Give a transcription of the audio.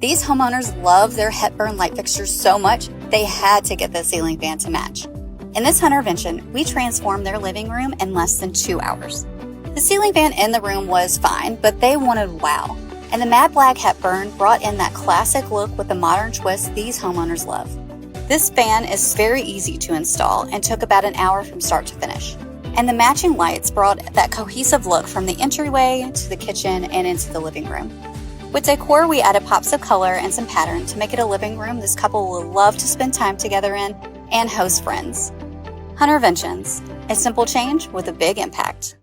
These homeowners love their Hepburn light fixtures so much, they had to get the ceiling fan to match. In this Huntervention, we transformed their living room in less than 2 hours. The ceiling fan in the room was fine, but they wanted wow. And the matte black Hepburn brought in that classic look with the modern twist these homeowners love. This fan is very easy to install and took about an hour from start to finish. And the matching lights brought that cohesive look from the entryway to the kitchen and into the living room. With decor, we added pops of color and some pattern to make it a living room this couple will love to spend time together in and host friends. Hunterventions, a simple change with a big impact.